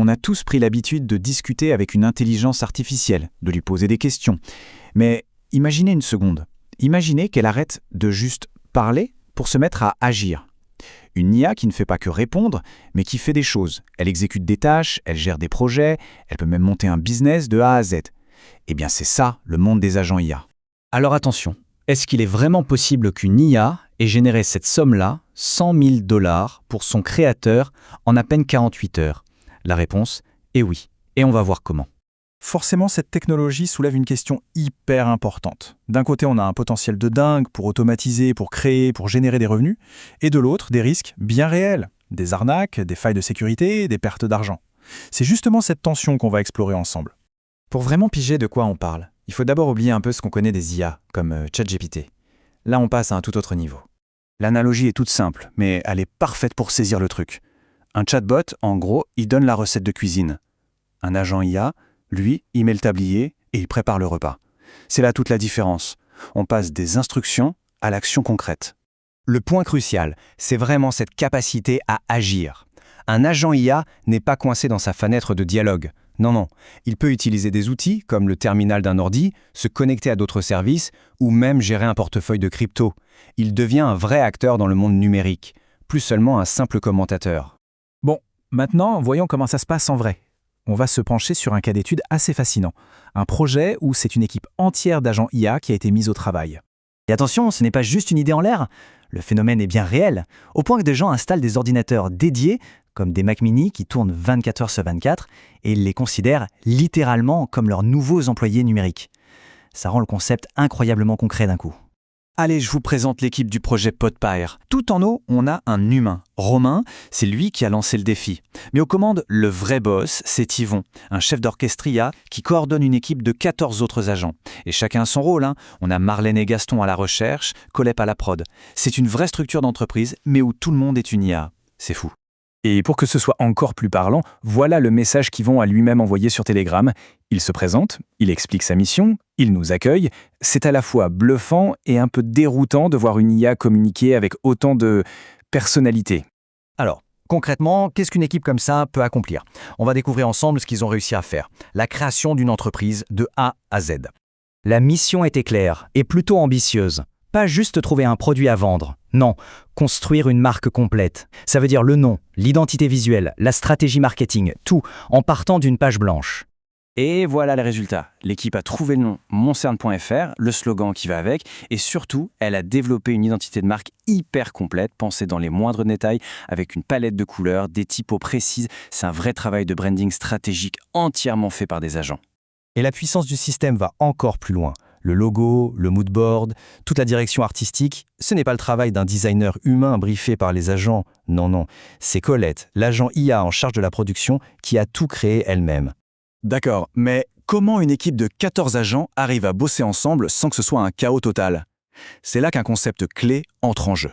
On a tous pris l'habitude de discuter avec une intelligence artificielle, de lui poser des questions. Mais imaginez une seconde. Imaginez qu'elle arrête de juste parler pour se mettre à agir. Une IA qui ne fait pas que répondre, mais qui fait des choses. Elle exécute des tâches, elle gère des projets, elle peut même monter un business de A à Z. Eh bien c'est ça, le monde des agents IA. Alors attention, est-ce qu'il est vraiment possible qu'une IA ait généré cette somme-là, 100 000 $, pour son créateur en à peine 48 heures? La réponse est oui, et on va voir comment. Forcément, cette technologie soulève une question hyper importante. D'un côté, on a un potentiel de dingue pour automatiser, pour créer, pour générer des revenus, et de l'autre, des risques bien réels, des arnaques, des failles de sécurité, des pertes d'argent. C'est justement cette tension qu'on va explorer ensemble. Pour vraiment piger de quoi on parle, il faut d'abord oublier un peu ce qu'on connaît des IA, comme ChatGPT. Là, on passe à un tout autre niveau. L'analogie est toute simple, mais elle est parfaite pour saisir le truc. Un chatbot, en gros, il donne la recette de cuisine. Un agent IA, lui, il met le tablier et il prépare le repas. C'est là toute la différence. On passe des instructions à l'action concrète. Le point crucial, c'est vraiment cette capacité à agir. Un agent IA n'est pas coincé dans sa fenêtre de dialogue. Non, il peut utiliser des outils comme le terminal d'un ordi, se connecter à d'autres services ou même gérer un portefeuille de crypto. Il devient un vrai acteur dans le monde numérique, plus seulement un simple commentateur. Bon, maintenant, voyons comment ça se passe en vrai. On va se pencher sur un cas d'étude assez fascinant. Un projet où c'est une équipe entière d'agents IA qui a été mise au travail. Et attention, ce n'est pas juste une idée en l'air. Le phénomène est bien réel, au point que des gens installent des ordinateurs dédiés, comme des Mac mini qui tournent 24 heures sur 24, et ils les considèrent littéralement comme leurs nouveaux employés numériques. Ça rend le concept incroyablement concret d'un coup. Allez, je vous présente l'équipe du projet Podpire. Tout en haut, on a un humain. Romain, c'est lui qui a lancé le défi. Mais aux commandes, le vrai boss, c'est Yvon, un chef d'orchestre IA qui coordonne une équipe de 14 autres agents. Et chacun a son rôle. On a Marlène et Gaston à la recherche, Colep à la prod. C'est une vraie structure d'entreprise, mais où tout le monde est une IA. C'est fou. Et pour que ce soit encore plus parlant, voilà le message qu'Yvon a lui-même envoyé sur Telegram. Il se présente, il explique sa mission, il nous accueille. C'est à la fois bluffant et un peu déroutant de voir une IA communiquer avec autant de personnalité. Alors, concrètement, qu'est-ce qu'une équipe comme ça peut accomplir? On va découvrir ensemble ce qu'ils ont réussi à faire. La création d'une entreprise de A à Z. La mission était claire et plutôt ambitieuse. Pas juste trouver un produit à vendre. Non, construire une marque complète. Ça veut dire le nom, l'identité visuelle, la stratégie marketing, tout, en partant d'une page blanche. Et voilà les résultats. L'équipe a trouvé le nom moncerne.fr, le slogan qui va avec, et surtout, elle a développé une identité de marque hyper complète, pensée dans les moindres détails, avec une palette de couleurs, des typos précises. C'est un vrai travail de branding stratégique entièrement fait par des agents. Et la puissance du système va encore plus loin. Le logo, le mood board, toute la direction artistique, ce n'est pas le travail d'un designer humain briefé par les agents. Non, c'est Colette, l'agent IA en charge de la production, qui a tout créé elle-même. D'accord, mais comment une équipe de 14 agents arrive à bosser ensemble sans que ce soit un chaos total? C'est là qu'un concept clé entre en jeu.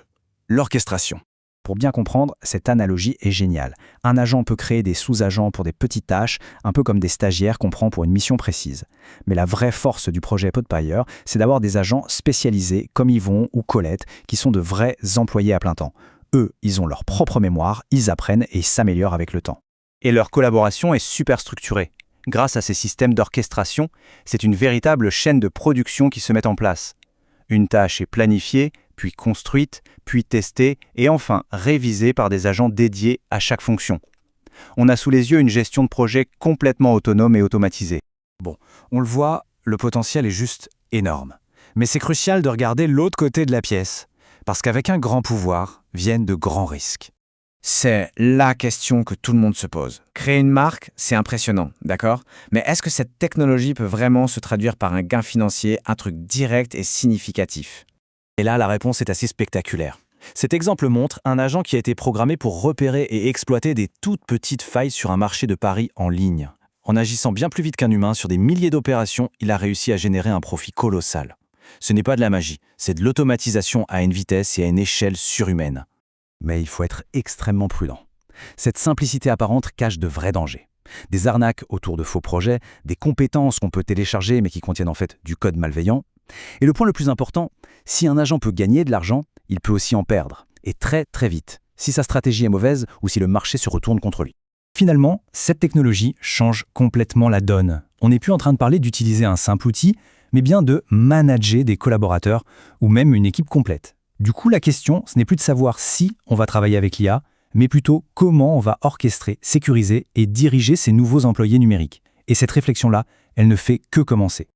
L'orchestration. Pour bien comprendre, cette analogie est géniale. Un agent peut créer des sous-agents pour des petites tâches, un peu comme des stagiaires qu'on prend pour une mission précise. Mais la vraie force du projet Podpire, c'est d'avoir des agents spécialisés comme Yvon ou Colette, qui sont de vrais employés à plein temps. Eux, ils ont leur propre mémoire, ils apprennent et ils s'améliorent avec le temps. Et leur collaboration est super structurée. Grâce à ces systèmes d'orchestration, c'est une véritable chaîne de production qui se met en place. Une tâche est planifiée, puis construite, puis testée et enfin révisée par des agents dédiés à chaque fonction. On a sous les yeux une gestion de projet complètement autonome et automatisée. Bon, on le voit, le potentiel est juste énorme. Mais c'est crucial de regarder l'autre côté de la pièce, parce qu'avec un grand pouvoir viennent de grands risques. C'est la question que tout le monde se pose. Créer une marque, c'est impressionnant, d'accord? Mais est-ce que cette technologie peut vraiment se traduire par un gain financier, un truc direct et significatif? Et là, la réponse est assez spectaculaire. Cet exemple montre un agent qui a été programmé pour repérer et exploiter des toutes petites failles sur un marché de paris en ligne. En agissant bien plus vite qu'un humain sur des milliers d'opérations, il a réussi à générer un profit colossal. Ce n'est pas de la magie, c'est de l'automatisation à une vitesse et à une échelle surhumaine. Mais il faut être extrêmement prudent. Cette simplicité apparente cache de vrais dangers. Des arnaques autour de faux projets, des compétences qu'on peut télécharger mais qui contiennent en fait du code malveillant. Et le point le plus important, si un agent peut gagner de l'argent, il peut aussi en perdre. Et très très vite, si sa stratégie est mauvaise ou si le marché se retourne contre lui. Finalement, cette technologie change complètement la donne. On n'est plus en train de parler d'utiliser un simple outil, mais bien de manager des collaborateurs ou même une équipe complète. Du coup, la question, ce n'est plus de savoir si on va travailler avec l'IA, mais plutôt comment on va orchestrer, sécuriser et diriger ces nouveaux employés numériques. Et cette réflexion-là, elle ne fait que commencer.